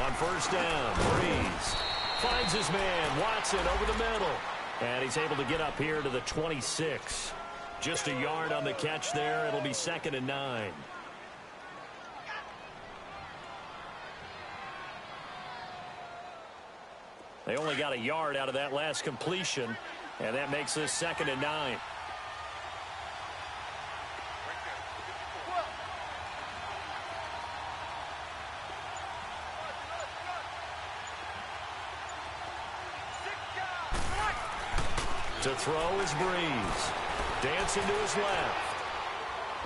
On first down, Breeze finds his man, Watson, over the middle. And he's able to get up here to the 26. Just a yard on the catch there. It'll be 2nd and 9. They only got a yard out of that last completion, and that makes this 2nd and 9. To throw is Breeze. Dancing to his left.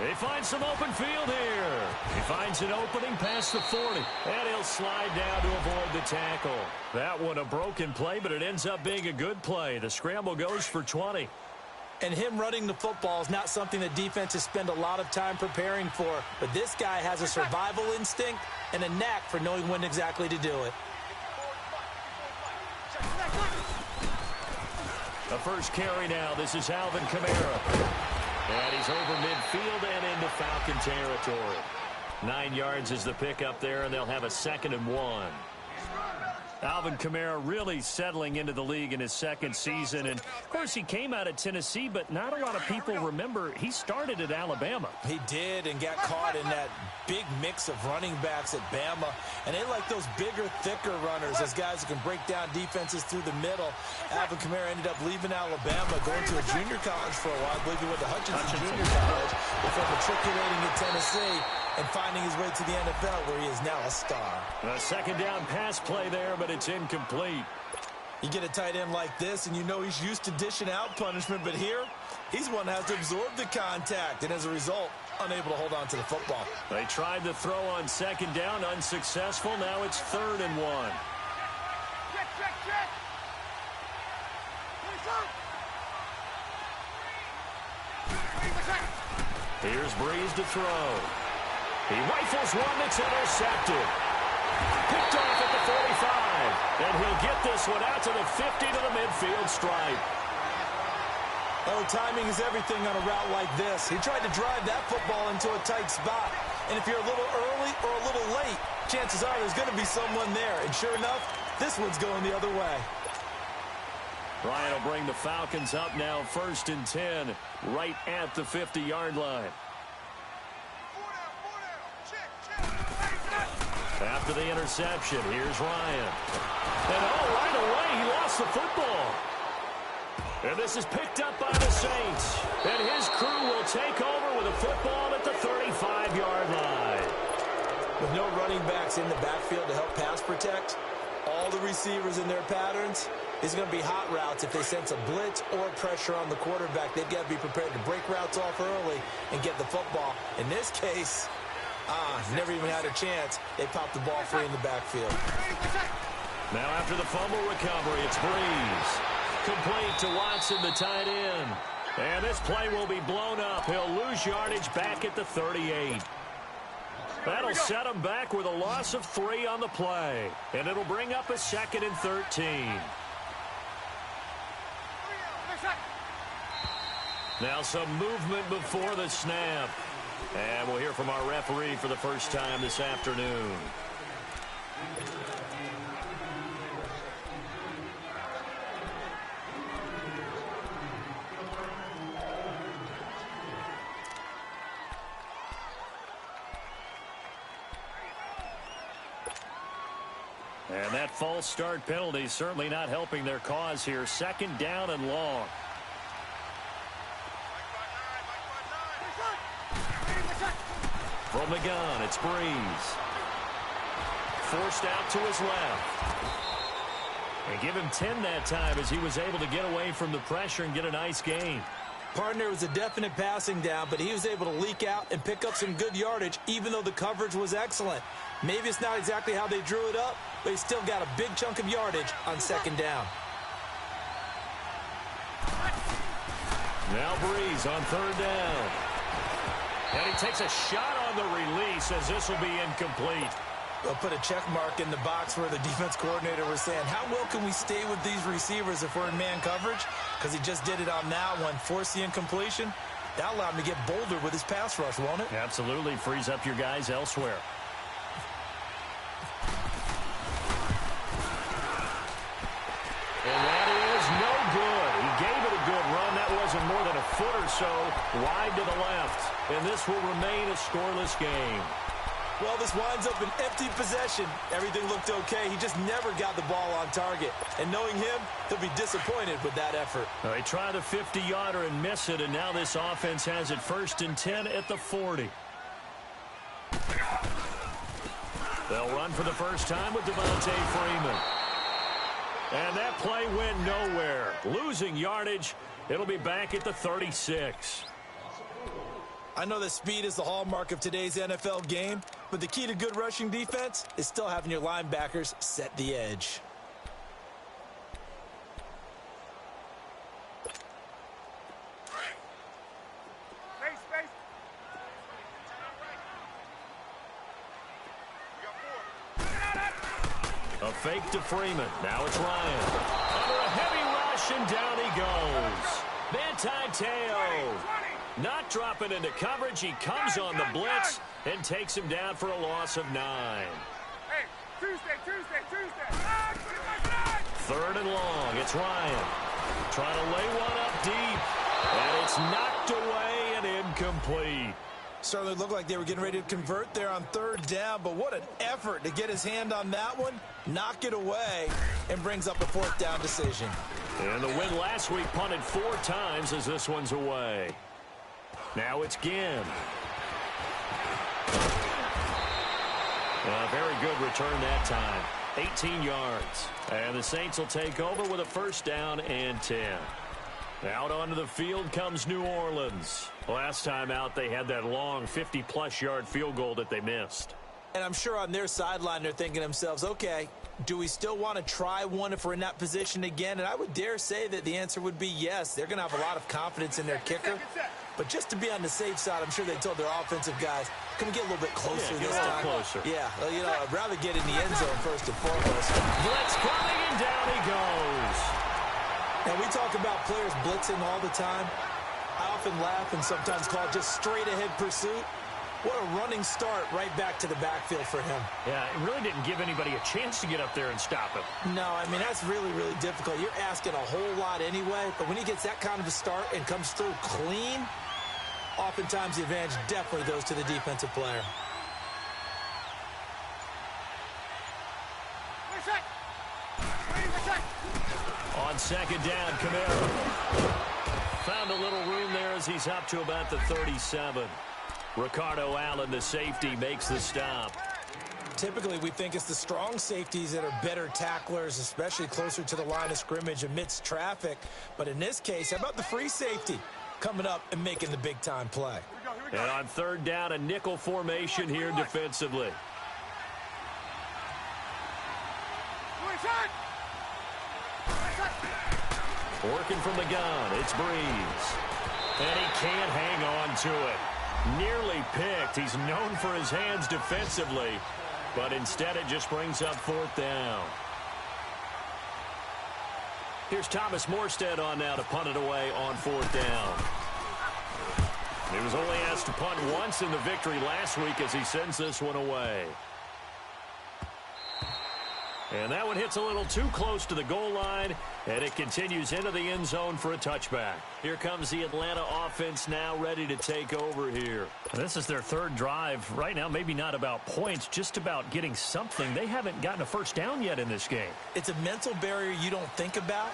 He finds some open field here. He finds an opening past the 40. And he'll slide down to avoid the tackle. That one a broken play, but it ends up being a good play. The scramble goes for 20. And him running the football is not something that defenses spend a lot of time preparing for. But this guy has a survival instinct and a knack for knowing when exactly to do it. The first carry now. This is Alvin Kamara. And he's over midfield and into Falcon territory. 9 yards is the pickup there, and they'll have a 2nd and 1. Alvin Kamara really settling into the league in his 2nd season. And, of course, he came out of Tennessee, but not a lot of people remember he started at Alabama. He did, and got caught in that big mix of running backs at Bama. And they like those bigger, thicker runners, those guys who can break down defenses through the middle. Alvin Kamara ended up leaving Alabama, going to a junior college for a while. I believe he went to Hutchinson Junior College before matriculating at Tennessee and finding his way to the NFL, where he is now a star. A 2nd down pass play there, but it's incomplete. You get a tight end like this, and you know he's used to dishing out punishment, but here, he's one that has to absorb the contact, and as a result, unable to hold on to the football. They tried to throw on 2nd down, unsuccessful. Now it's 3rd and 1. Here's Breeze to throw. He rifles one that's intercepted. Picked off at the 45. And he'll get this one out to the 50 to the midfield stripe. Oh, timing is everything on a route like this. He tried to drive that football into a tight spot. And if you're a little early or a little late, chances are there's going to be someone there. And sure enough, this one's going the other way. Ryan will bring the Falcons up now, 1st and 10, right at the 50-yard line. After the interception, here's Ryan. And right away, he lost the football. And this is picked up by the Saints. And his crew will take over with a football at the 35-yard line. With no running backs in the backfield to help pass protect, all the receivers in their patterns, it's going to be hot routes. If they sense a blitz or pressure on the quarterback, they've got to be prepared to break routes off early and get the football. In this case, never even had a chance. They popped the ball free in the backfield. Now after the fumble recovery, it's Breeze. Complete to Watson, the tight end. And this play will be blown up. He'll lose yardage back at the 38. That'll set him back with a loss of 3 on the play. And it'll bring up a 2nd and 13. Now some movement before the snap. And we'll hear from our referee for the first time this afternoon. And that false start penalty certainly not helping their cause here. 2nd down and long. From the gun, it's Breeze. Forced out to his left. And give him 10 that time as he was able to get away from the pressure and get a nice gain. Partner was a definite passing down, but he was able to leak out and pick up some good yardage, even though the coverage was excellent. Maybe it's not exactly how they drew it up, but he still got a big chunk of yardage on 2nd down. Now Breeze on 3rd down. And he takes a shot on the release as this will be incomplete. They'll put a check mark in the box where the defense coordinator was saying, how well can we stay with these receivers if we're in man coverage? Because he just did it on that one, forced the incompletion. That allowed him to get bolder with his pass rush, won't it? Absolutely. Frees up your guys elsewhere. And that is no good. He gave it a good run. That wasn't more than a foot or so wide to the left. And this will remain a scoreless game. Well, this winds up an empty possession. Everything looked okay. He just never got the ball on target. And knowing him, he'll be disappointed with that effort. Well, they try the 50-yarder and miss it, and now this offense has it 1st and 10 at the 40. They'll run for the first time with Devontae Freeman. And that play went nowhere. Losing yardage. It'll be back at the 36. I know that speed is the hallmark of today's NFL game, but the key to good rushing defense is still having your linebackers set the edge. A fake to Freeman. Now it's Ryan. Under a heavy rush, and down he goes. Manti-Te'o. Not dropping into coverage. He comes on the blitz and takes him down for a loss of 9. Hey, Tuesday. 3rd and long. It's Ryan. Trying to lay one up deep. And it's knocked away and incomplete. Certainly looked like they were getting ready to convert there on 3rd down, but what an effort to get his hand on that one, knock it away, and brings up a 4th down decision. And the win last week punted 4 times as this one's away. Now it's Ginn. A very good return that time. 18 yards. And the Saints will take over with a 1st down and 10. Out onto the field comes New Orleans. Last time out, they had that long 50-plus yard field goal that they missed. And I'm sure on their sideline they're thinking to themselves, okay, do we still want to try one if we're in that position again? And I would dare say that the answer would be yes. They're going to have a lot of confidence in their kicker. But just to be on the safe side, I'm sure they told their offensive guys, can we get a little bit closer this time? Closer. Yeah, well, you know, I'd rather get in the end zone first and foremost. Blitz coming, and down he goes. And we talk about players blitzing all the time. I often laugh and sometimes call it just straight-ahead pursuit. What a running start right back to the backfield for him. Yeah, it really didn't give anybody a chance to get up there and stop him. No, I mean, that's really, really difficult. You're asking a whole lot anyway, but when he gets that kind of a start and comes through clean, oftentimes the advantage definitely goes to the defensive player. On 2nd down, Kamara found a little room there as he's up to about the 37. Ricardo Allen, the safety, makes the stop. Typically, we think it's the strong safeties that are better tacklers, especially closer to the line of scrimmage amidst traffic. But in this case, how about the free safety coming up and making the big-time play? And on 3rd down, a nickel formation here defensively. Working from the gun, it's Breeze. And he can't hang on to it. Nearly picked. He's known for his hands defensively, but instead it just brings up 4th down. Here's Thomas Morstead on now to punt it away on 4th down. He was only asked to punt once in the victory last week as he sends this one away. And that one hits a little too close to the goal line, and it continues into the end zone for a touchback. Here comes the Atlanta offense now ready to take over here. This is their 3rd drive. Right now, maybe not about points, just about getting something. They haven't gotten a 1st down yet in this game. It's a mental barrier you don't think about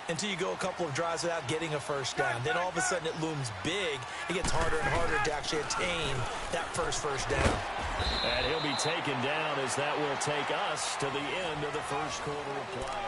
until you go a couple of drives without getting a 1st down. Then all of a sudden it looms big. It gets harder and harder to actually attain that first down. And he'll be taken down as that will take us to the end of the 1st quarter of play.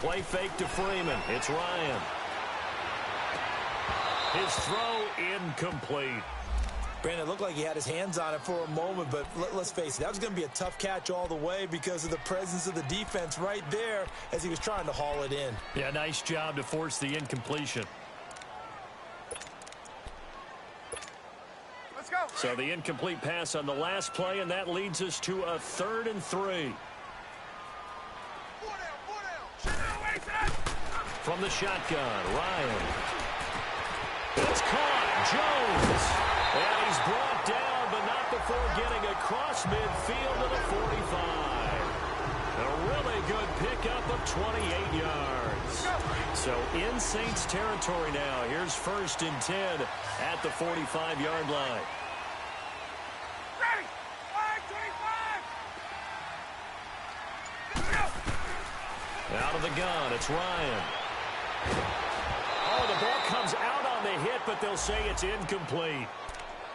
Play fake to Freeman. It's Ryan. His throw incomplete. Brandon, it looked like he had his hands on it for a moment, but let's face it, that was going to be a tough catch all the way because of the presence of the defense right there as he was trying to haul it in. Yeah, nice job to force the incompletion. So the incomplete pass on the last play, and that leads us to a 3rd and 3. From the shotgun, Ryan. It's caught. Jones. And he's brought down, but not before getting across midfield to the 45. A really good pickup of 28 yards. So in Saints territory now. Here's 1st and 10 at the 45-yard line. Ready. 25. Out of the gun, it's Ryan. Oh, the ball comes out on the hit, but they'll say it's incomplete.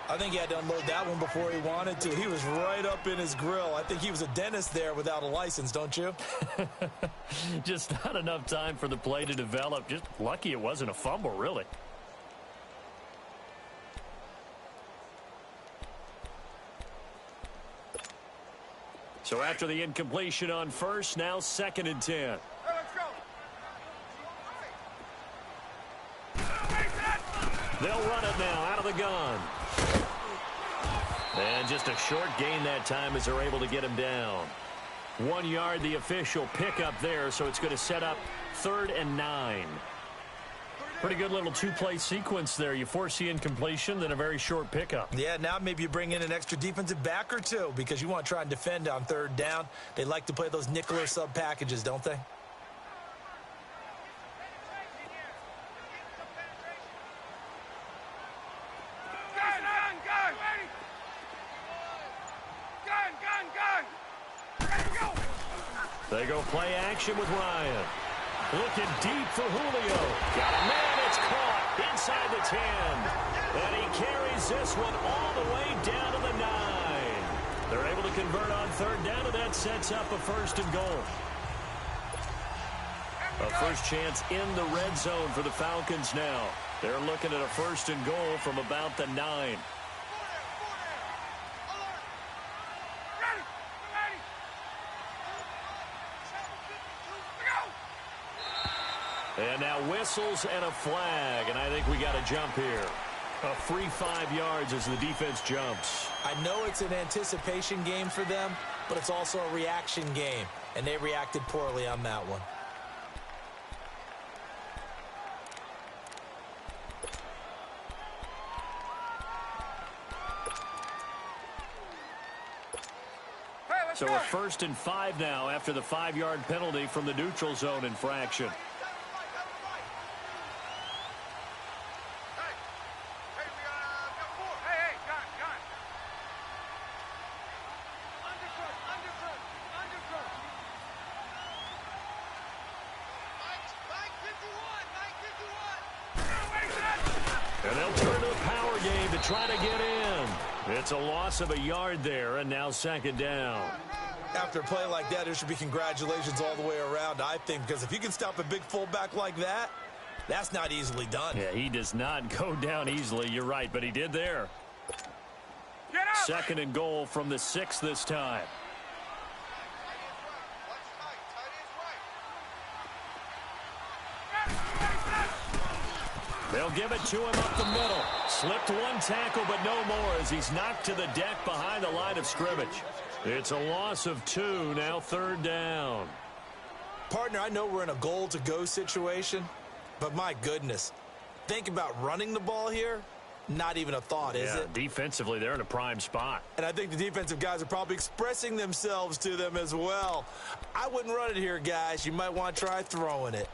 I think he had to unload that one before he wanted to. He was right up in his grill. I think he was a dentist there without a license, don't you? Just not enough time for the play to develop. Just lucky it wasn't a fumble, really. So after the incompletion on 1st, now 2nd and 10. Hey, let's go. They'll run it now out of the gun. And just a short gain that time as they're able to get him down. 1 yard, the official pickup there, so it's going to set up 3rd and 9. Pretty good little 2-play sequence there. You force the incompletion, then a very short pickup. Yeah, now maybe you bring in an extra defensive back or two because you want to try and defend on 3rd down. They like to play those nickel or sub packages, don't they? They go play action with Ryan. Looking deep for Julio. Got a man, it's caught inside the 10. And he carries this one all the way down to the 9. They're able to convert on 3rd down, and that sets up a 1st and goal. A first chance in the red zone for the Falcons now. They're looking at a 1st and goal from about the 9. And now whistles and a flag, and I think we got a jump here. A free 5 yards as the defense jumps. I know it's an anticipation game for them, but it's also a reaction game, and they reacted poorly on that one. So a 1st and 5 now after the 5-yard penalty from the neutral zone infraction. And they'll turn to the power game to try to get in. It's a loss of a yard there, and now 2nd down. After a play like that, there should be congratulations all the way around, I think, because if you can stop a big fullback like that, that's not easily done. Yeah, he does not go down easily. You're right, but he did there. 2nd and goal from the 6 this time. They'll give it to him up the middle. Slipped one tackle, but no more as he's knocked to the deck behind the line of scrimmage. It's a loss of 2, now 3rd down. Partner, I know we're in a goal-to-go situation, but my goodness, think about running the ball here. Not even a thought, is it? Defensively, they're in a prime spot. And I think the defensive guys are probably expressing themselves to them as well. I wouldn't run it here, guys. You might want to try throwing it.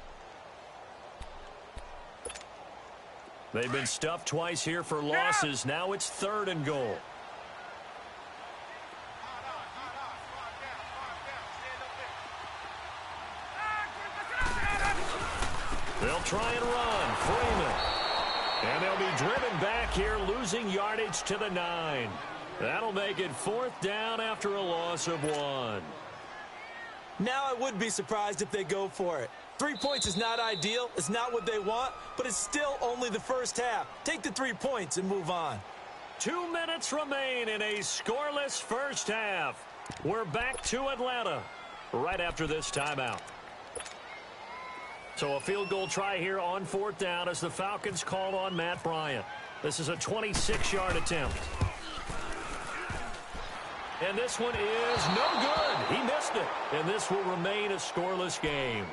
They've been stuffed twice here for losses. Now it's 3rd and goal. They'll try and run. Freeman. And they'll be driven back here, losing yardage to the 9. That'll make it 4th down after a loss of 1. Now I would be surprised if they go for it. 3 points is not ideal. It's not what they want, but it's still only the first half. Take the 3 points and move on. 2 minutes remain in a scoreless first half. We're back to Atlanta right after this timeout. So a field goal try here on 4th down as the Falcons call on Matt Bryant. This is a 26-yard attempt. And this one is no good. He missed it. And this will remain a scoreless game.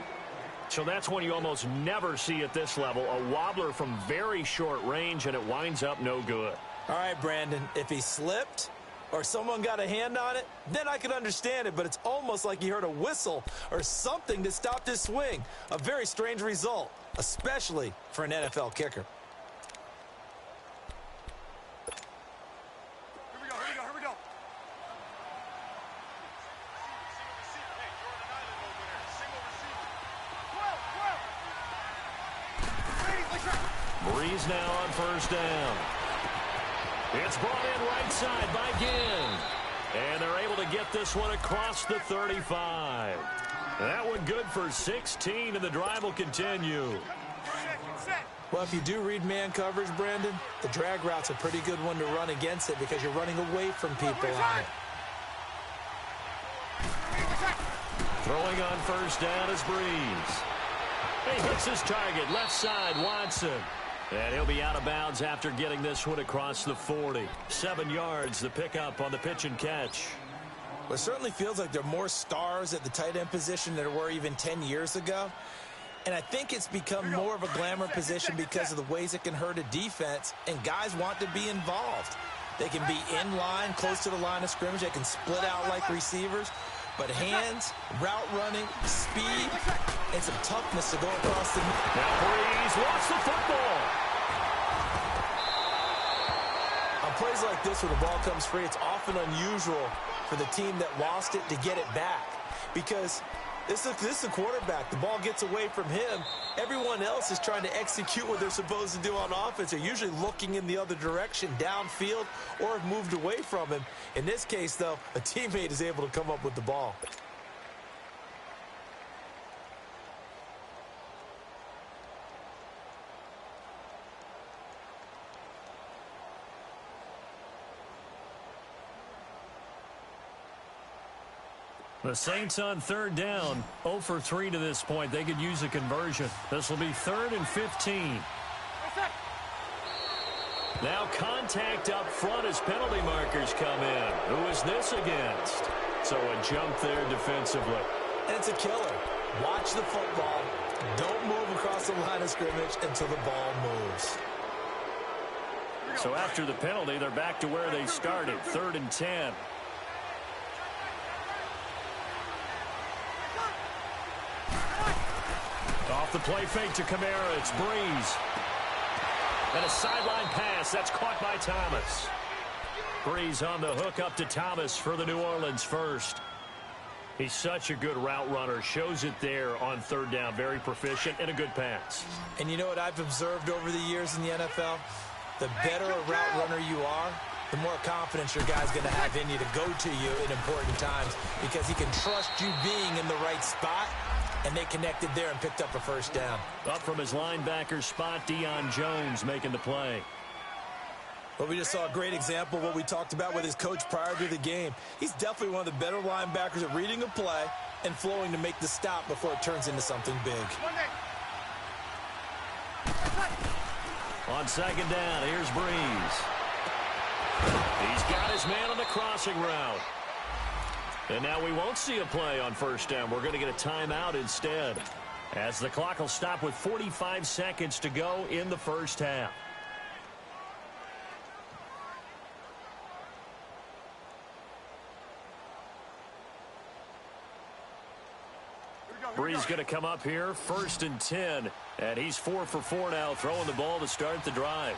So that's one you almost never see at this level. A wobbler from very short range, and it winds up no good. All right, Brandon, if he slipped or someone got a hand on it, then I could understand it, but it's almost like he heard a whistle or something that stopped his swing. A very strange result, especially for an NFL kicker. Here we go. Breeze now on first down. It's brought in right side by Ginn. And they're able to get this one across the 35. That one good for 16, and the drive will continue. Well, if you do read man coverage, Brandon, the drag route's a pretty good one to run against it because you're running away from people on it. Throwing on first down is Breeze. He hits his target, left side, Watson. And he'll be out of bounds after getting this one across the 40. 7 yards, the pickup on the pitch and catch. Well, it certainly feels like there are more stars at the tight end position than there were even 10 years ago. And I think it's become more of a glamour position because of the ways it can hurt a defense, and guys want to be involved. They can be in line, close to the line of scrimmage. They can split out like receivers. But hands, route running, speed, and some toughness to go across the... Now Breeze lost the football. On plays like this where the ball comes free, it's often unusual for the team that lost it to get it back. Because this is the quarterback. The ball gets away from him. Everyone else is trying to execute what they're supposed to do on offense. They're usually looking in the other direction, downfield, or have moved away from him. In this case, though, a teammate is able to come up with the ball. The Saints on third down, 0 for 3 to this point. They could use a conversion. This will be 3rd and 15. Now contact up front as penalty markers come in. Who is this against? So a jump there defensively. And it's a killer. Watch the football. Don't move across the line of scrimmage until the ball moves. So after the penalty, they're back to where they started, 3rd and 10. Off the play fake to Kamara, it's Breeze. And a sideline pass, that's caught by Thomas. Breeze on the hook up to Thomas for the New Orleans first. He's such a good route runner, shows it there on third down, very proficient and a good pass. And you know what I've observed over the years in the NFL? The better a route runner you are, the more confidence your guy's going to have in you to go to you in important times because he can trust you being in the right spot. And they connected there and picked up a first down. Up from his linebacker spot, Deion Jones making the play. Well, we just saw a great example of what we talked about with his coach prior to the game. He's definitely one of the better linebackers at reading a play and flowing to make the stop before it turns into something big. On second down, here's Breeze. He's got his man on the crossing route. And now we won't see a play on first down. We're going to get a timeout instead, as the clock will stop with 45 seconds to go in the first half. Breeze going to come up here, 1st and 10. And he's 4 for 4 now, throwing the ball to start the drive.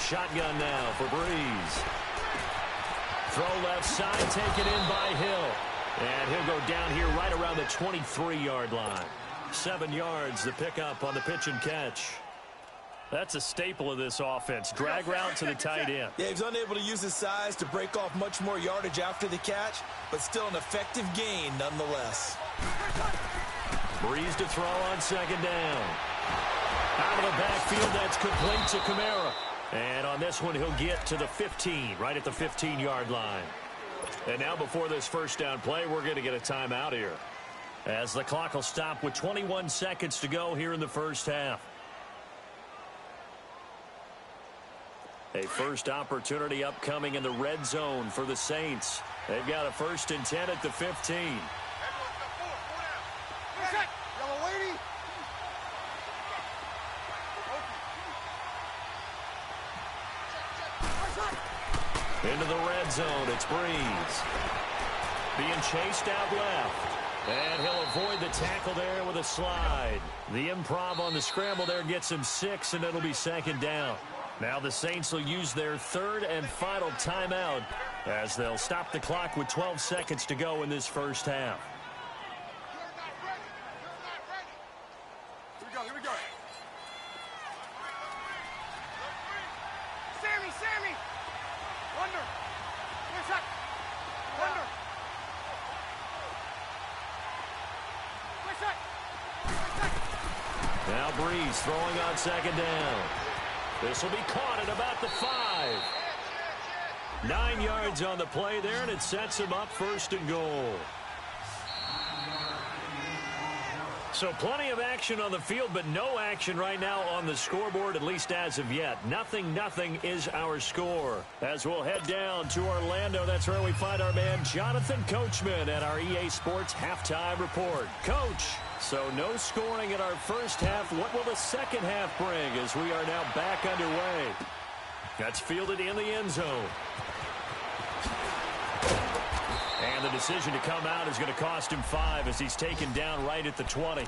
Shotgun now for Breeze. Throw left side, taken in by Hill. And he'll go down here right around the 23-yard line. 7 yards, the pickup on the pitch and catch. That's a staple of this offense. Drag route to the tight end. Yeah, he was unable to use his size to break off much more yardage after the catch, but still an effective gain nonetheless. Breeze to throw on second down. Out of the backfield, that's complete to Kamara. And on this one, he'll get to the 15, right at the 15-yard line. And now before this first down play, we're going to get a timeout here, as the clock will stop with 21 seconds to go here in the first half. A first opportunity upcoming in the red zone for the Saints. They've got a 1st and 10 at the 15. Into the red zone, it's Breeze. Being chased out left. And he'll avoid the tackle there with a slide. The improv on the scramble there gets him 6, and it'll be 2nd down. Now the Saints will use their 3rd and final timeout as they'll stop the clock with 12 seconds to go in this first half. Here we go. Sammy! Wonder! Wonder! Now Breeze throwing on 2nd down. This will be caught at about the 5. 9 yards on the play there, and it sets him up 1st and goal. So plenty of action on the field, but no action right now on the scoreboard, at least as of yet. 0-0 is our score. As we'll head down to Orlando, that's where we find our man Jonathan Coachman at our EA Sports Halftime Report. Coach, so no scoring in our first half. What will the second half bring as we are now back underway? That's fielded in the end zone. And the decision to come out is going to cost him 5 as he's taken down right at the 20.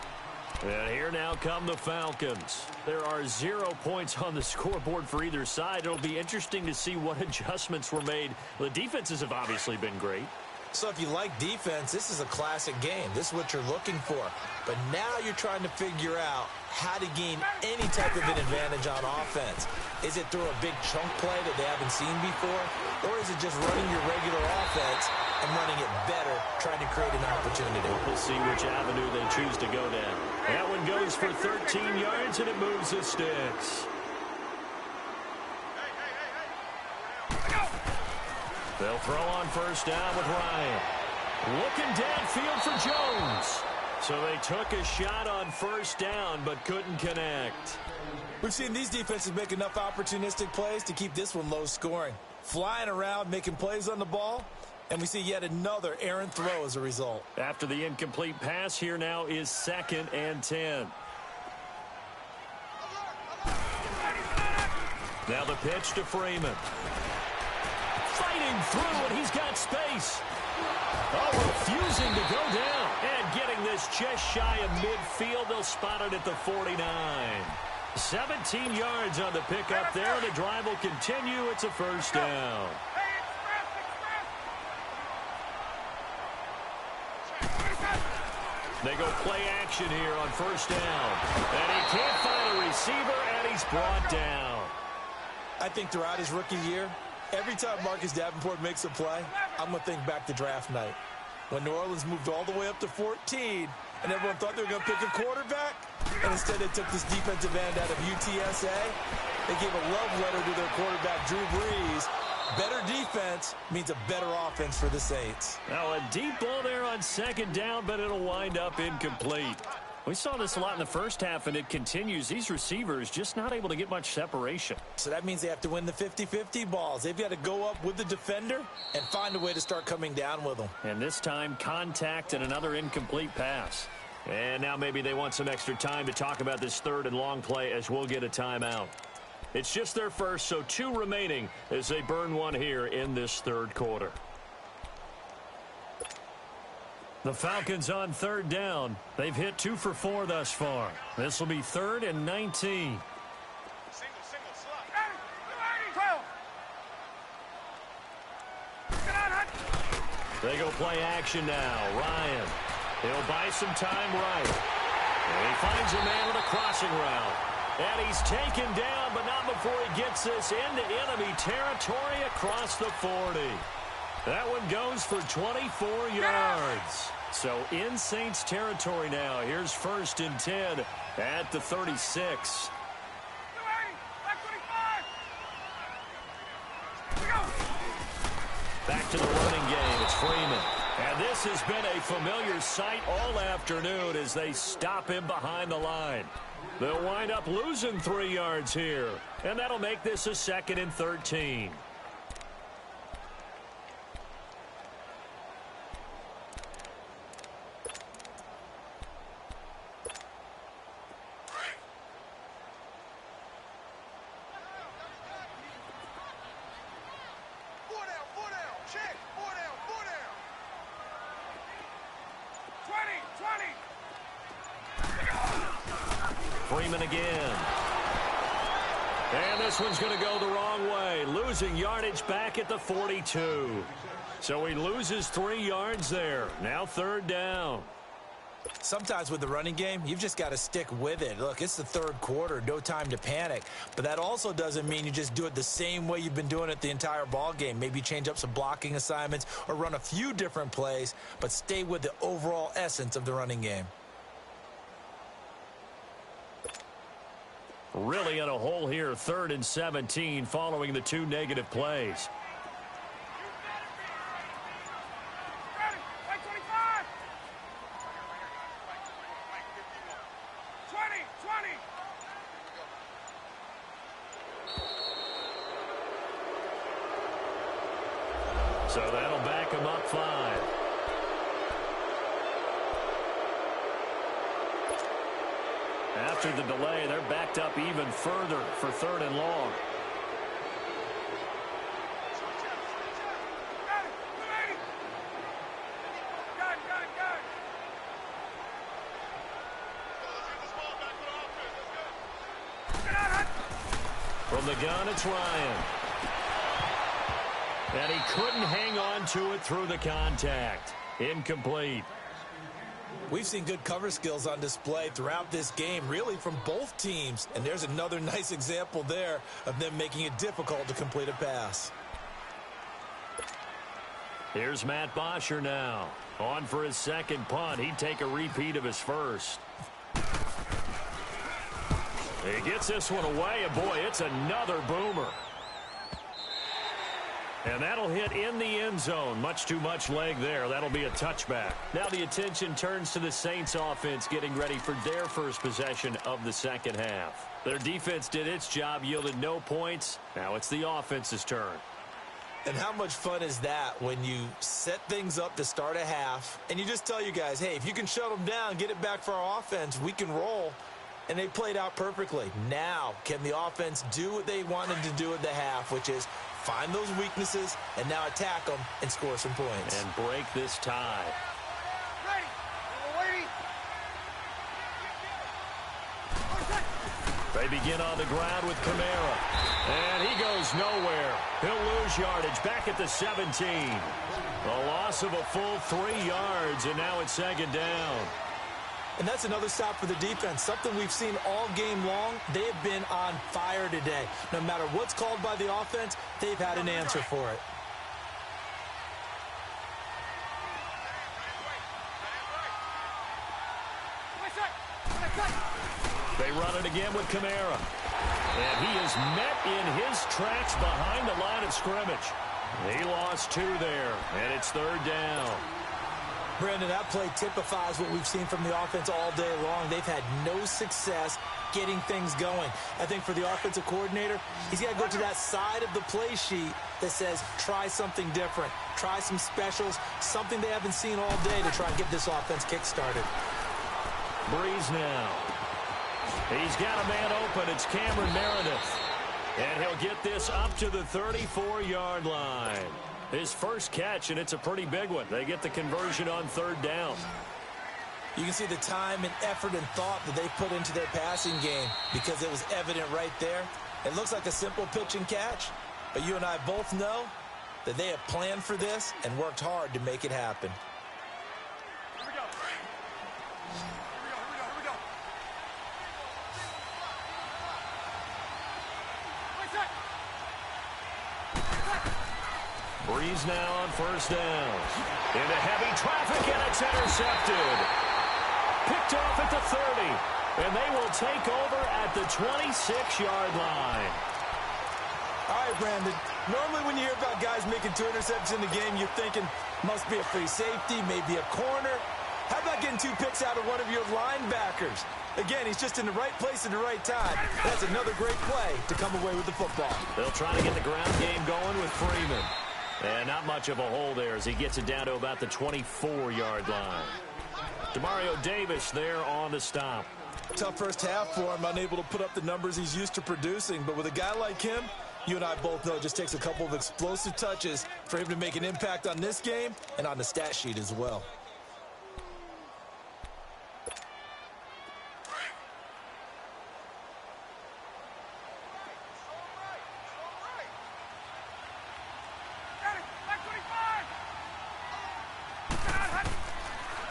And here now come the Falcons. There are 0 points on the scoreboard for either side. It'll be interesting to see what adjustments were made. The defenses have obviously been great. So if you like defense, this is a classic game. This is what you're looking for. But now you're trying to figure out how to gain any type of an advantage on offense. Is it through a big chunk play that they haven't seen before? Or is it just running your regular offense and running it better, trying to create an opportunity? We'll see which avenue they choose to go down. That one goes for 13 yards, and it moves the sticks. They'll throw on 1st down with Ryan. Looking downfield for Jones. So they took a shot on 1st down, but couldn't connect. We've seen these defenses make enough opportunistic plays to keep this one low scoring. Flying around, making plays on the ball, and we see yet another errant throw as a result. After the incomplete pass, here now is 2nd and 10. Now the pitch to Freeman. Fighting through, and he's got space. Oh, refusing to go down. And getting this just shy of midfield. They'll spot it at the 49. 17 yards on the pickup there. The drive will continue. It's a 1st down. They go play action here on 1st down. And he can't find a receiver, and he's brought down. I think throughout his rookie year, every time Marcus Davenport makes a play, I'm going to think back to draft night. When New Orleans moved all the way up to 14, and everyone thought they were going to pick a quarterback, and instead they took this defensive end out of UTSA. They gave a love letter to their quarterback, Drew Brees. Better defense means a better offense for the Saints. Now a deep ball there on 2nd down, but it'll wind up incomplete. We saw this a lot in the first half, and it continues. These receivers just not able to get much separation. So that means they have to win the 50-50 balls. They've got to go up with the defender and find a way to start coming down with them. And this time, contact and another incomplete pass. And now maybe they want some extra time to talk about this 3rd and long play as we'll get a timeout. It's just their first, so 2 remaining as they burn one here in this 3rd quarter. The Falcons on 3rd down. They've hit 2 for 4 thus far. This will be 3rd and 19. They go play action now. Ryan. He'll buy some time right. And he finds a man with a crossing route. And he's taken down, but not before he gets this into enemy territory across the 40. That one goes for 24 yards. So in Saints territory now. Here's 1st and 10 at the 36. Back to the running game. It's Freeman. And this has been a familiar sight all afternoon as they stop him behind the line. They'll wind up losing 3 yards here. And that'll make this a 2nd and 13. Freeman again. And this one's going to go the wrong way. Losing yardage back at the 42. So he loses 3 yards there. Now 3rd down. Sometimes with the running game, you've just got to stick with it. Look, it's the 3rd quarter, no time to panic. But that also doesn't mean you just do it the same way you've been doing it the entire ball game. Maybe change up some blocking assignments or run a few different plays, but stay with the overall essence of the running game. Really in a hole here, 3rd and 17 following the 2 negative plays. Ready. Right 25. 20. So that'll back him up 5. After the delay, they're backed up even further for 3rd and long. From the gun, it's Ryan. And he couldn't hang on to it through the contact. Incomplete. We've seen good cover skills on display throughout this game, really from both teams. And there's another nice example there of them making it difficult to complete a pass. Here's Matt Bosher now. On for his 2nd punt. He'd take a repeat of his 1st. He gets this one away, and boy, it's another boomer. And that'll hit in the end zone. Much too much leg there. That'll be a touchback. Now the attention turns to the Saints offense getting ready for their first possession of the 2nd half. Their defense did its job, yielded no points. Now it's the offense's turn. And how much fun is that when you set things up to start a half and you just tell you guys, hey, if you can shut them down, get it back for our offense, we can roll. And they played out perfectly. Now, can the offense do what they wanted to do at the half, which is find those weaknesses and now attack them and score some points. And break this tie. Ready. Waiting. They begin on the ground with Kamara. And he goes nowhere. He'll lose yardage back at the 17. A loss of a full 3 yards, and now it's 2nd down. And that's another stop for the defense, something we've seen all game long. They have been on fire today. No matter what's called by the offense, they've had an answer for it. They run it again with Kamara. And he is met in his tracks behind the line of scrimmage. He lost 2 there, and it's 3rd down. Brandon, that play typifies what we've seen from the offense all day long. They've had no success getting things going. I think for the offensive coordinator, he's got to go to that side of the play sheet that says try something different, try some specials, something they haven't seen all day to try and get this offense kick-started. Breeze now. He's got a man open. It's Cameron Meredith. And he'll get this up to the 34-yard line. His first catch, and it's a pretty big one. They get the conversion on 3rd down. You can see the time and effort and thought that they put into their passing game because it was evident right there. It looks like a simple pitch and catch, but you and I both know that they have planned for this and worked hard to make it happen. Here we go. Breeze now on 1st down. Into heavy traffic, and it's intercepted. Picked off at the 30, and they will take over at the 26-yard line. All right, Brandon. Normally when you hear about guys making 2 interceptions in the game, you're thinking must be a free safety, maybe a corner. How about getting 2 picks out of one of your linebackers? Again, he's just in the right place at the right time. That's another great play to come away with the football. They'll try to get the ground game going with Freeman. And not much of a hole there as he gets it down to about the 24-yard line. Demario Davis there on the stop. Tough first half for him, unable to put up the numbers he's used to producing. But with a guy like him, you and I both know it just takes a couple of explosive touches for him to make an impact on this game and on the stat sheet as well.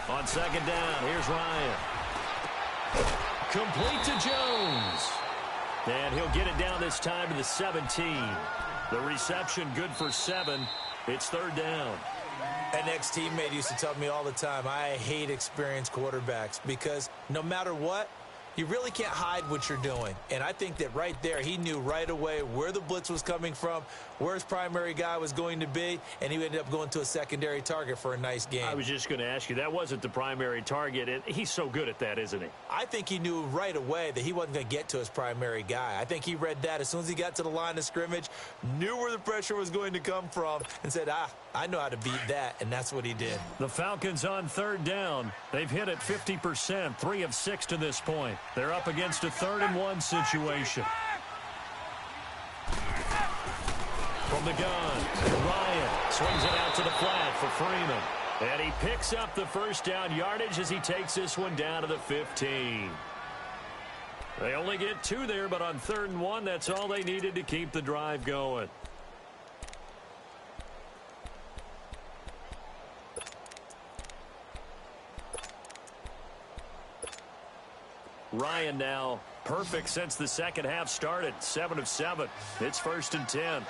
On second down, here's Ryan. Complete to Jones. And he'll get it down this time to the 17. The reception good for 7. It's third down. An ex-teammate used to tell me all the time, I hate experienced quarterbacks because no matter what, you really can't hide what you're doing. And I think that right there, he knew right away where the blitz was coming from, where his primary guy was going to be, and he ended up going to a secondary target for a nice game. I was just going to ask you, that wasn't the primary target. He's so good at that, isn't he? I think he knew right away that he wasn't going to get to his primary guy. I think he read that as soon as he got to the line of scrimmage, knew where the pressure was going to come from, and said, I know how to beat that, and that's what he did. The Falcons on third down. They've hit it 50%, 3 of 6 to this point. They're up against a 3rd-and-1 situation. From the gun, Ryan swings it out to the flat for Freeman. And he picks up the first down yardage as he takes this one down to the 15. They only get 2 there, but on 3rd and 1, that's all they needed to keep the drive going. Ryan now perfect since the second half started. 7 of 7. It's 1st and 10.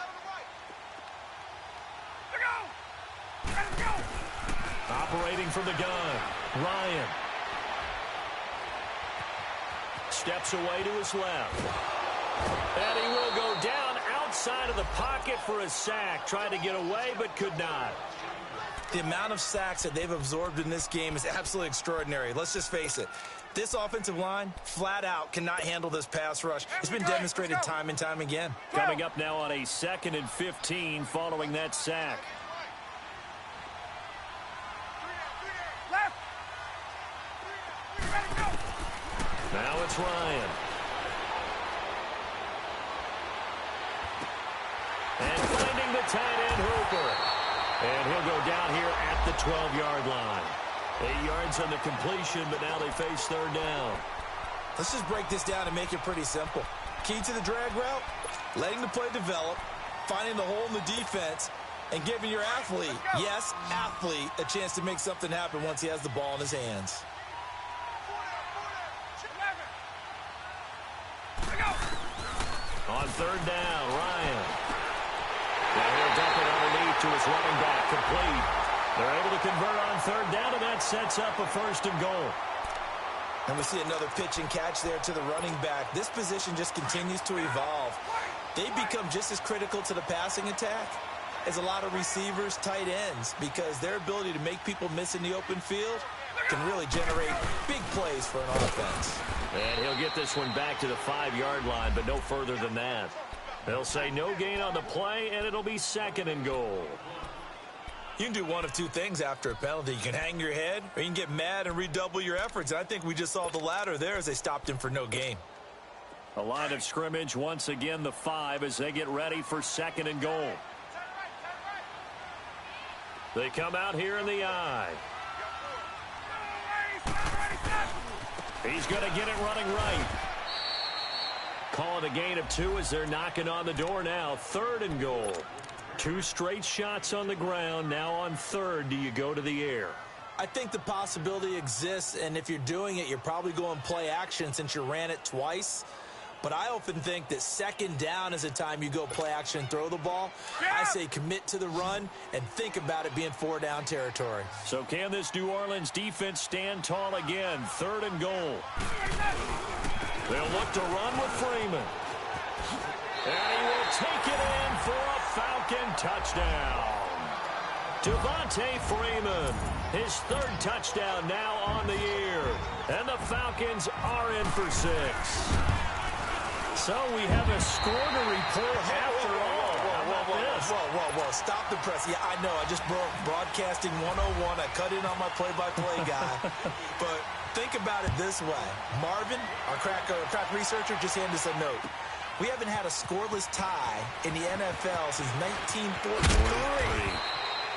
Operating from the gun, Ryan. Steps away to his left. And he will go down outside of the pocket for a sack. Tried to get away, but could not. The amount of sacks that they've absorbed in this game is absolutely extraordinary. Let's just face it. This offensive line, flat out, cannot handle this pass rush. It's been demonstrated time and time again. Coming up now on a 2nd and 15 following that sack. Now it's Ryan. And finding the tight end Hooper. And he'll go down here at the 12-yard line. 8 yards on the completion, but now they face 3rd down. Let's just break this down and make it pretty simple. Key to the drag route, letting the play develop, finding the hole in the defense, and giving your athlete, yes, athlete, a chance to make something happen once he has the ball in his hands. On 3rd down, Ryan. Now he'll dump it underneath to his running back, complete. They're able to convert on 3rd down, and that sets up a 1st and goal. And we see another pitch and catch there to the running back. This position just continues to evolve. They become just as critical to the passing attack as a lot of receivers, tight ends, because their ability to make people miss in the open field can really generate big plays for an offense. And he'll get this one back to the 5-yard line, but no further than that. They'll say no gain on the play, and it'll be 2nd and goal. You can do one of two things after a penalty. You can hang your head, or you can get mad and redouble your efforts. I think we just saw the latter there as they stopped him for no gain. A line of scrimmage, once again the 5 as they get ready for 2nd and goal. They come out here in the I. He's going to get it running right. Call it a gain of 2 as they're knocking on the door now. 3rd and goal. 2 straight shots on the ground. Now on 3rd, do you go to the air? I think the possibility exists, and if you're doing it, you're probably going play action since you ran it twice. But I often think that 2nd down is a time you go play action and throw the ball. I say commit to the run and think about it being 4-down territory. So can this New Orleans defense stand tall again? 3rd and goal. They'll look to run with Freeman. And he will take it in for a Falcon touchdown. Devontae Freeman, his third touchdown now on the year. And the Falcons are in for 6. So we have a score to report after all. Whoa. Stop the press. Yeah, I know. I just broadcasting 101. I cut in on my play-by-play guy. But think about it this way. Marvin, our crack researcher, just handed us a note. We haven't had a scoreless tie in the NFL since 1943.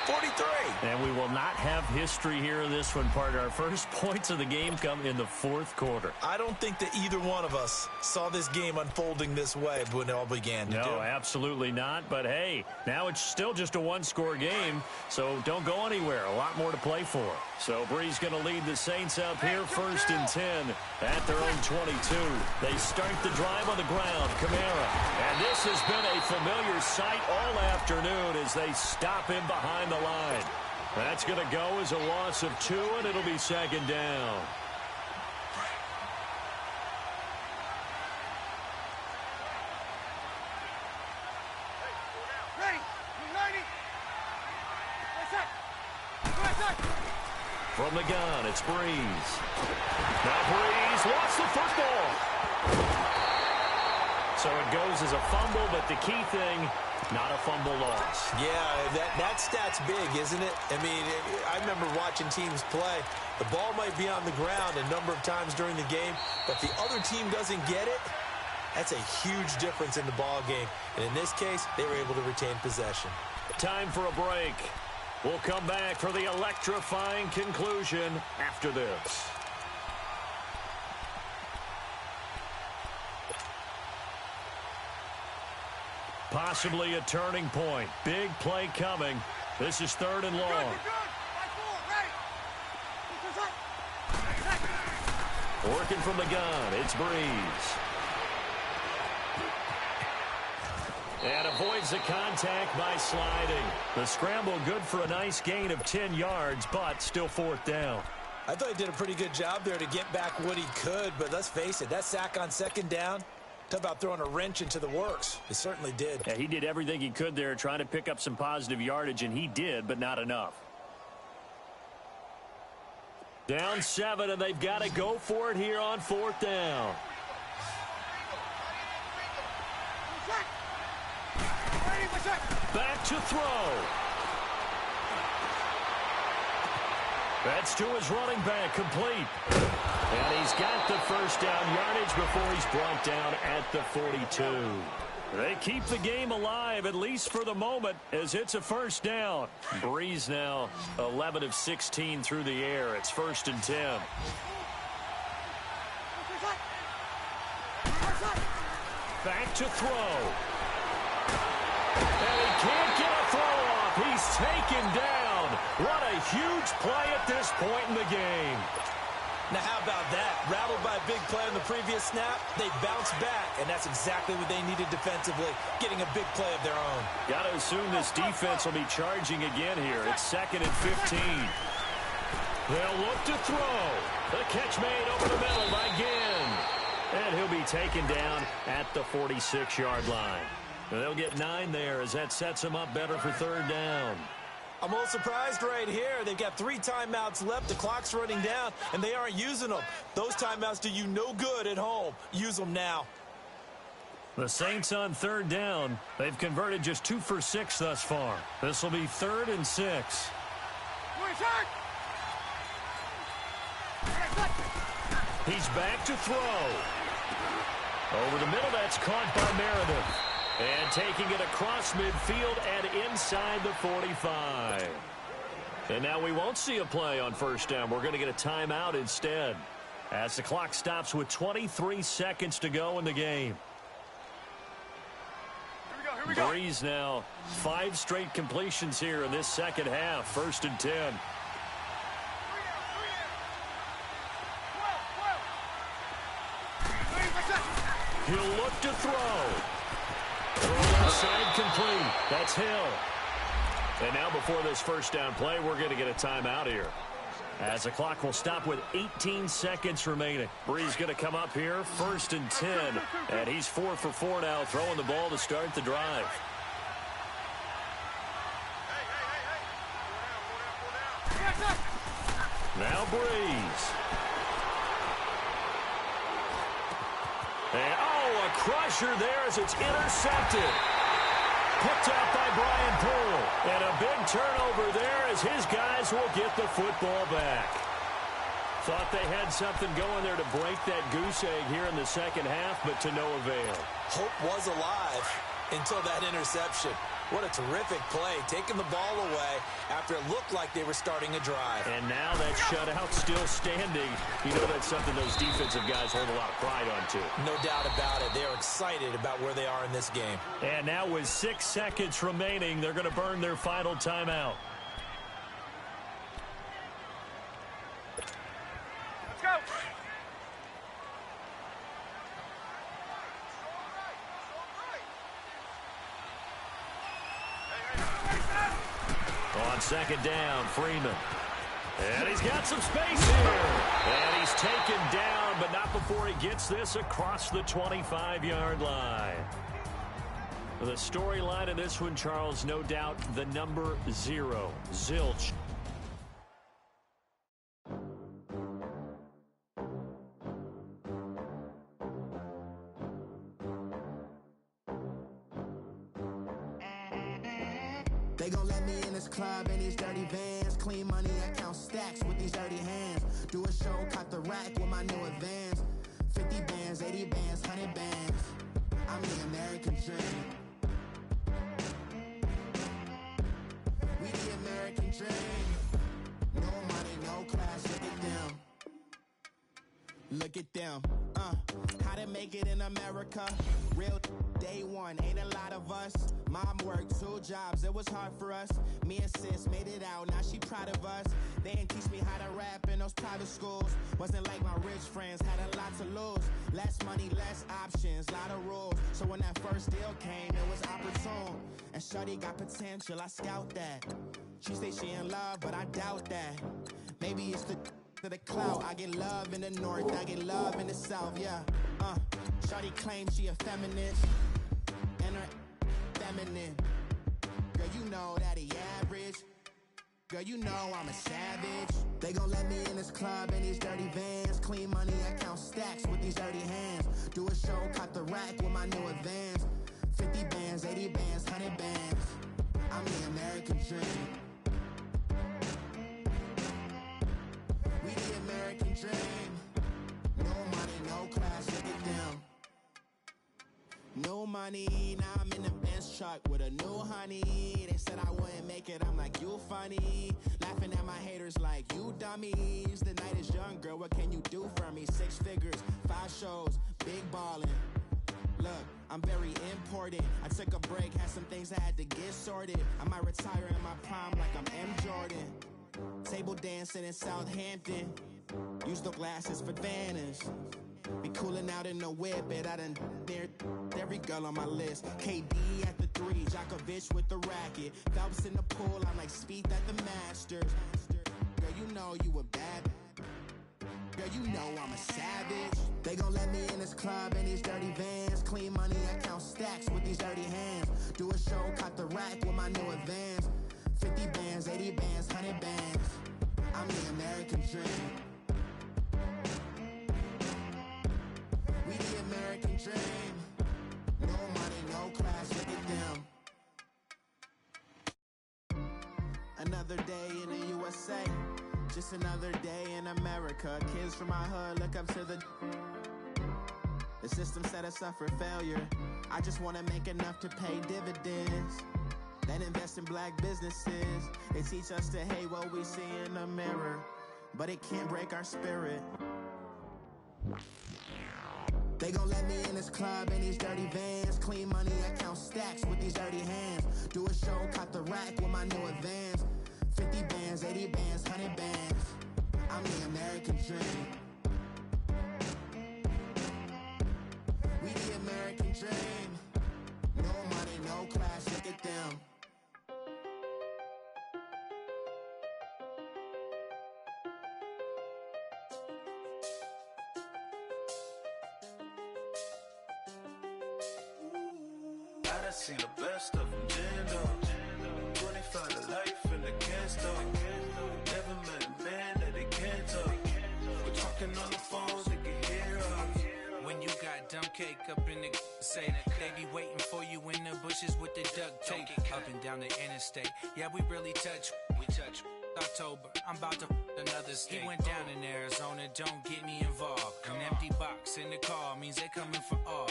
43. And we will not have history here in this one, partner. Our first points of the game come in the fourth quarter. I don't think that either one of us saw this game unfolding this way when it all began. No, absolutely not. But, hey, now it's still just a one-score game, so don't go anywhere. A lot more to play for. So Bree's going to lead the Saints up here, 1st and 10 at their own 22. They start the drive on the ground. Kamara. And this has been a familiar sight all afternoon as they stop him behind the line. That's going to go as a loss of 2, and it'll be 2nd down. Ready. 90. From the gun, it's Breeze. Now Breeze lost the football. So it goes as a fumble, but the key thing, not a fumble loss. Yeah, that stat's big, isn't it? I mean, I remember watching teams play. The ball might be on the ground a number of times during the game, but the other team doesn't get it. That's a huge difference in the ball game. And in this case, they were able to retain possession. Time for a break. We'll come back for the electrifying conclusion after this. Possibly a turning point. Big play coming. This is 3rd and long. Working from the gun, it's Breeze. And avoids the contact by sliding. The scramble good for a nice gain of 10 yards, but still 4th down. I thought he did a pretty good job there to get back what he could, but let's face it, that sack on 2nd down, talk about throwing a wrench into the works. He certainly did. Yeah, he did everything he could there trying to pick up some positive yardage, and he did, but not enough. Down 7, and they've got to go for it here on 4th down. Back to throw. That's to his running back, complete. And he's got the 1st down yardage before he's brought down at the 42. They keep the game alive, at least for the moment, as it's a 1st down. Breeze now 11 of 16 through the air. It's 1st and 10. Back to throw. And he can't get a throw off. He's taken down. What a huge play at this point in the game. Now, how about that? Rattled by a big play on the previous snap, they bounce back, and that's exactly what they needed defensively, getting a big play of their own. Got to assume this defense will be charging again here. It's 2nd and 15. They'll look to throw. The catch made over the middle by Ginn. And he'll be taken down at the 46-yard line. They'll get 9 there as that sets them up better for 3rd down. I'm a little surprised right here. They've got 3 timeouts left. The clock's running down, and they aren't using them. Those timeouts do you no good at home. Use them now. The Saints on 3rd down. They've converted just 2 for 6 thus far. This will be 3rd and 6. He's back to throw. Over the middle, that's caught by Meredith. And taking it across midfield and inside the 45. And now we won't see a play on 1st down. We're going to get a timeout instead, as the clock stops with 23 seconds to go in the game. Here we go. Breeze now 5 straight completions here in this second half. 1st and 10. He'll look to throw. Side complete. That's Hill. And now before this 1st down play, we're going to get a timeout here, as the clock will stop with 18 seconds remaining. Breeze going to come up here, 1st and 10. And he's 4 for 4 now, throwing the ball to start the drive. Now Breeze. And, a crusher there as it's intercepted. Picked out by Brian Poole. And a big turnover there as his guys will get the football back. Thought they had something going there to break that goose egg here in the second half, but to no avail. Hope was alive until that interception. What a terrific play, taking the ball away after it looked like they were starting a drive. And now that shutout still standing. You know that's something those defensive guys hold a lot of pride on, too. No doubt about it. They're excited about where they are in this game. And now with 6 seconds remaining, they're going to burn their final timeout. Let's go. On second down, Freeman. And he's got some space here. And he's taken down, but not before he gets this across the 25-yard line. The storyline in this one, Charles, no doubt the number 0, Zilch. They gon' let me in this club in these dirty vans. Clean money, I count stacks with these dirty hands. Do a show, caught the rack with my new advance. 50 bands, 80 bands, 100 bands. I'm the American dream. We the American dream. No money, no class, look at them. Look at them, how to make it in America. Real day one, ain't a lot of us. Mom worked 2 jobs, it was hard for us. Me and sis made it out, now she proud of us. They didn't teach me how to rap in those private schools. Wasn't like my rich friends, had a lot to lose. Less money, less options, lot of rules. So when that first deal came, it was opportune. And shorty got potential, I scout that. She say she in love, but I doubt that. Maybe it's to the clout. I get love in the north, I get love in the south, yeah. Shorty claims she a feminist, and her feminine. Girl, you know that he average. Girl, you know I'm a savage. They gon' let me in this club in these dirty vans. Clean money, I count stacks with these dirty hands. Do a show, caught the rack with my new advance. 50 bands, 80 bands, 100 bands. I'm the American dream. We the American dream. No money, no class, look at them. No money, now I'm in the Benz truck with a new honey. They said I wouldn't make it, I'm like, you funny. Laughing at my haters like, you dummies. The night is young, girl, what can you do for me? 6 figures, 5 shows, big ballin'. Look, I'm very important. I took a break, had some things I had to get sorted. I might retire in my prime like I'm M. Jordan. Table dancing in Southampton. Use the glasses for Vanish. Be cooling out in the whip, but I done dared every girl on my list. KD at the 3, Djokovic with the racket. Phelps in the pool, I'm like Speed at the Masters. Girl, you know you a bad. Girl, you know I'm a savage. They gon' let me in this club in these dirty vans. Clean money, I count stacks with these dirty hands. Do a show, caught the rack with my new advance. 50 bands, 80 bands, 100 bands. I'm the American dream. We the American dream. No money, no class, look at them. Another day in the USA. Just another day in America. Kids from my hood look up to the system set us up for failure. I just want to make enough to pay dividends. Then invest in black businesses. They teach us to hate what we see in the mirror, but it can't break our spirit. They gon' let me in this club in these dirty vans. Clean money, I count stacks with these dirty hands. Do a show, caught the rack with my new advance. 50 bands, 80 bands, 100 bands. I'm the American dream. We the American dream. No money, no class, look at them. I done seen the best of them, Jando. 25 to life in the can't stop. Never met cake up in the say they be waiting for you in the bushes with the duct tape up and down the interstate. Yeah, we really touch. We touch. October, I'm about to another state. He went down in Arizona, don't get me involved. An empty box in the car means they coming for all.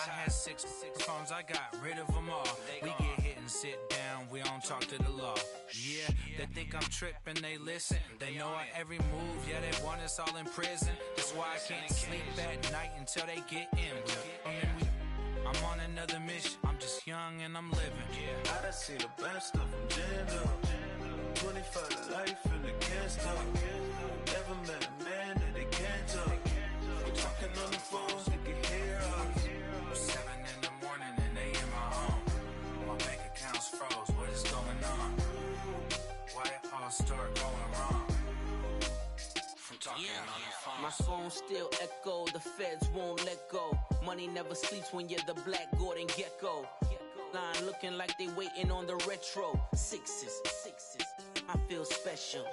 I had six phones, I got rid of them all. We get hit and sit down, we don't talk to the law. Yeah, they think I'm tripping, they listen. They know our every move, yeah, they want us all in prison. That's why I can't sleep at night until they get in. I'm on another mission, I'm just young and I'm living. I done seen the best of them jammed up. 25 to life and they can't stop. Never met a man that they can't talk. We're talking on the phones, they can hear us. 7 in the morning and they in my home. My bank account's froze, what is going on? Why it all start going wrong? From talking on the phone. My phone still echo, the feds won't let go. Money never sleeps when you're the Black Gordon Gecko. Line looking like they waiting on the retro. Sixes, I feel special.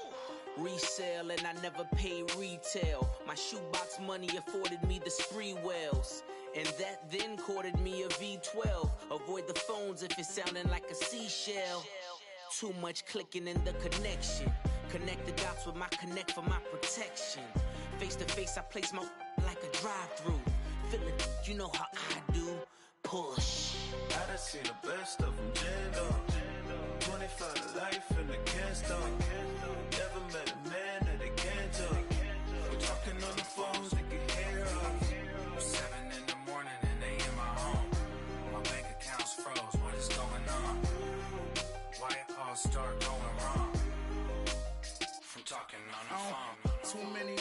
Resale and I never pay retail. My shoebox money afforded me the spree wells. And that then courted me a V12. Avoid the phones if it's sounding like a seashell. Too much clicking in the connection. Connect the dots with my connect for my protection. Face to face, I place my like a drive-through. Feeling, you know how I do. Push. I done seen the best of them jammed up. 25 to life and they can't stop. Never met a man that they can't talk. We're talking on the phones, they can hear us. 7 in the morning and they in my home. My bank account's froze, what is going on? Why it all start going wrong? From talking on the phone. Too many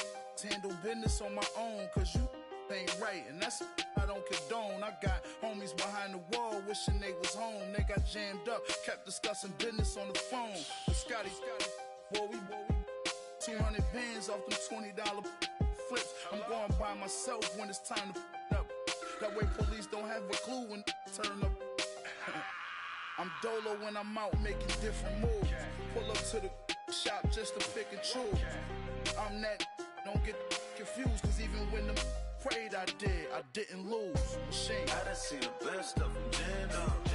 handle business on my own, cause you ain't right, and that's I don't condone. I got homies behind the wall wishing they was home. They got jammed up, kept discussing business on the phone. But Scotty, boy, we 200 bands off them $20 flips. I'm going by myself when it's time to up. That way police don't have a clue when turn up. I'm dolo when I'm out making different moves. Pull up to the shop just to pick and choose. I'm that, don't get confused, cause even when the prayed I didn't lose. Machine. I done seen the best of them jammed up.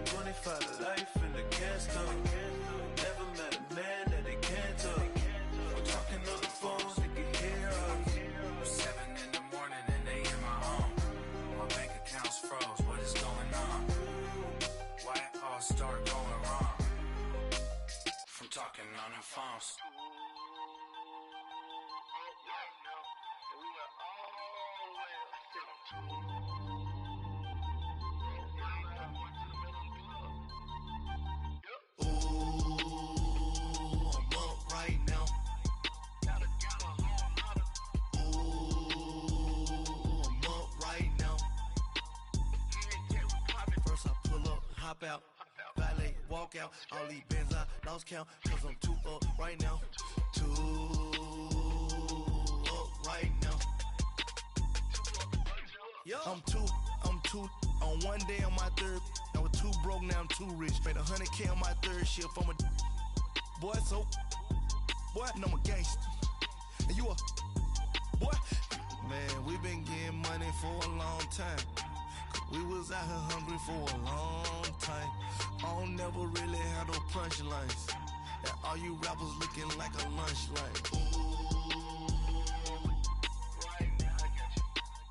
25 to life and they can't stop. Never met a man that they can't talk. We're talking on the phones, they can hear us. 7 in the morning and they in my home. My bank account's froze, what is going on? Why it all start going wrong? From talking on the phones. Hop out, valet, walk out. All these bands I lost count, cause I'm too up right now. Too up right now. Yo. I'm too on one day on my third. I was too broke, now I'm too rich. Made 100K on my third shift. I'm a boy, so boy, and I'm a gangster. And you a boy. Man, we been getting money for a long time. We was out here hungry for a long time. I don't never really have no punchlines. And all you rappers looking like a lunch line. Right now, I got you.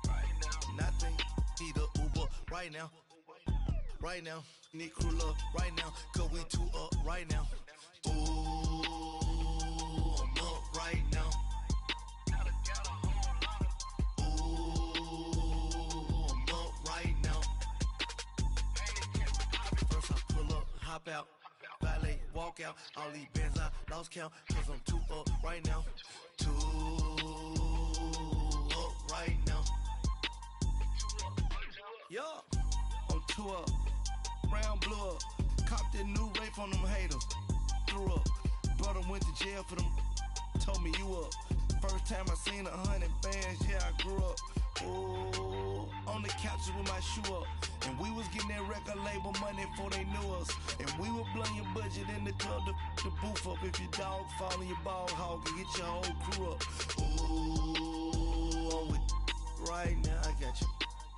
Right now. Nothing, need a Uber right now. Right now, need crew love right now. Cause we too up right now. Ooh, I'm up right now. Hop out, valet, walk out. All these bands I lost count, cause I'm too up right now. Too up right now. Yo, I'm too up. Brown blew up. Copped that new rape on them haters. Threw up. Brother went to jail for them. Told me you up. First time I seen 100 bands, yeah, I grew up. Oh, on the couches with my shoe up. And we was getting that record label money before they knew us. And we were blowing your budget in the club to boof up. If your dog fall in your ball hog and get your whole crew up. Ooh, I'm with right now, I got you.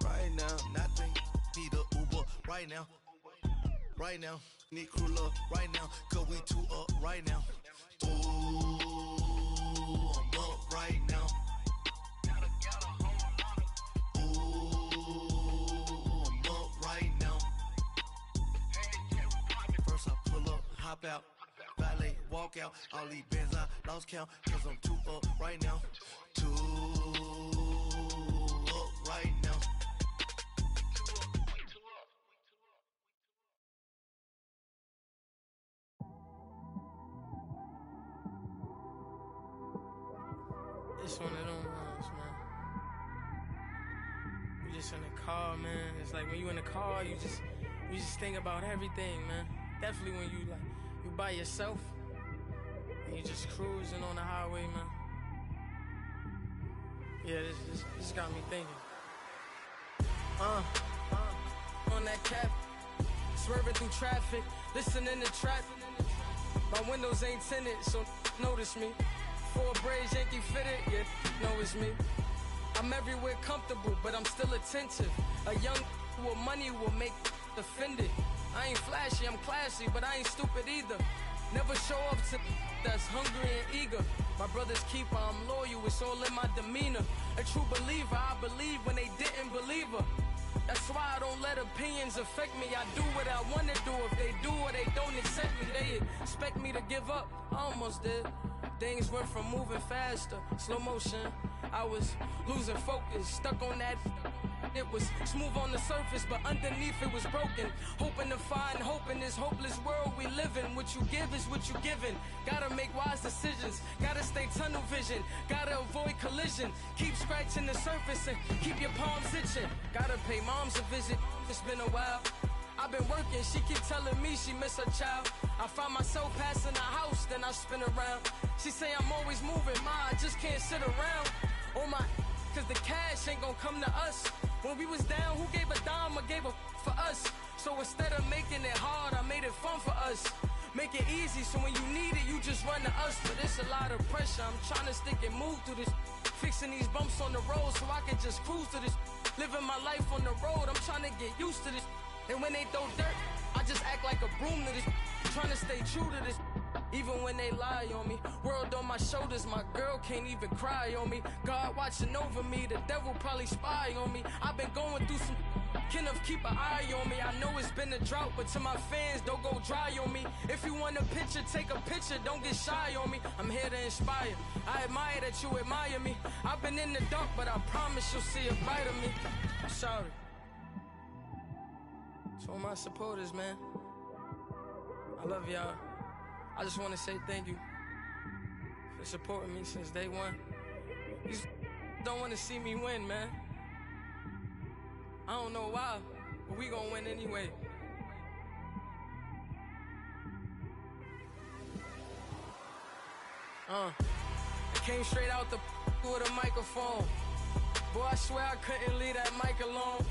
Right right now. Nothing. Need a Uber right now. Right now. Need crew love right now. Cause we two up right now. Ooh, I'm up right now. Ooh, I'm up right now. First I pull up, hop out. Valet, walk out. All these bands I lost count. Cause I'm two up right now. Two up right now. It's one of them ones, man. You just in the car, man. It's like when you in the car, you just think about everything, man. Definitely when you by yourself and you just cruising on the highway, man. Yeah, this got me thinking. On that cap, swerving through traffic, listening to trap. My windows ain't tinted, so notice me. 4 braids, Yankee fitted, yeah, know it's me. I'm everywhere comfortable, but I'm still attentive. A young with money will make offended. I ain't flashy, I'm classy, but I ain't stupid either. Never show up to that's hungry and eager. My brother's keeper, I'm loyal, it's all in my demeanor. A true believer, I believe when they didn't believe her. That's why I don't let opinions affect me. I do what I want to do. If they do or they don't accept me, they expect me to give up. I almost did. Things went from moving faster, slow motion. I was losing focus, stuck on that. It was smooth on the surface, but underneath it was broken. Hoping to find hope in this hopeless world we live in. What you give is what you given. Gotta make wise decisions. Gotta stay tunnel vision. Gotta avoid collision. Keep scratching the surface and keep your palms itching. Gotta pay moms a visit. It's been a while. I've been working, she keep telling me she miss her child. I find myself passing the house, then I spin around. She say I'm always moving, I just can't sit around. Oh my, cause the cash ain't gonna come to us. When we was down, who gave a dime or gave a for us? So instead of making it hard, I made it fun for us. Make it easy, so when you need it, you just run to us. But it's a lot of pressure, I'm trying to stick and move through this. Fixing these bumps on the road so I can just cruise to this. Living my life on the road, I'm trying to get used to this. And when they throw dirt, I just act like a broom to this. Trying to stay true to this. Even when they lie on me. World on my shoulders, my girl can't even cry on me. God watching over me, the devil probably spy on me. I've been going through some Kenneth, keep an eye on me. I know it's been a drought, but to my fans, don't go dry on me. If you want a picture, take a picture, don't get shy on me. I'm here to inspire. I admire that you admire me. I've been in the dark, but I promise you'll see a bright of me. I'm sorry. To all my supporters, man, I love y'all. I just want to say thank you for supporting me since day one. You don't want to see me win, man. I don't know why, but we gonna win anyway. I came straight out the with a microphone. Boy, I swear I couldn't leave that mic alone.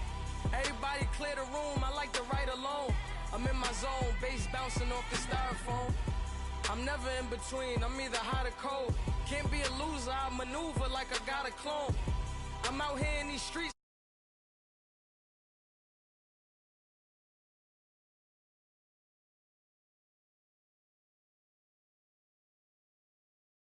Everybody clear the room, I like to write alone. I'm in my zone, bass bouncing off the styrofoam. I'm never in between, I'm either hot or cold. Can't be a loser, I maneuver like I got a clone. I'm out here in these streets.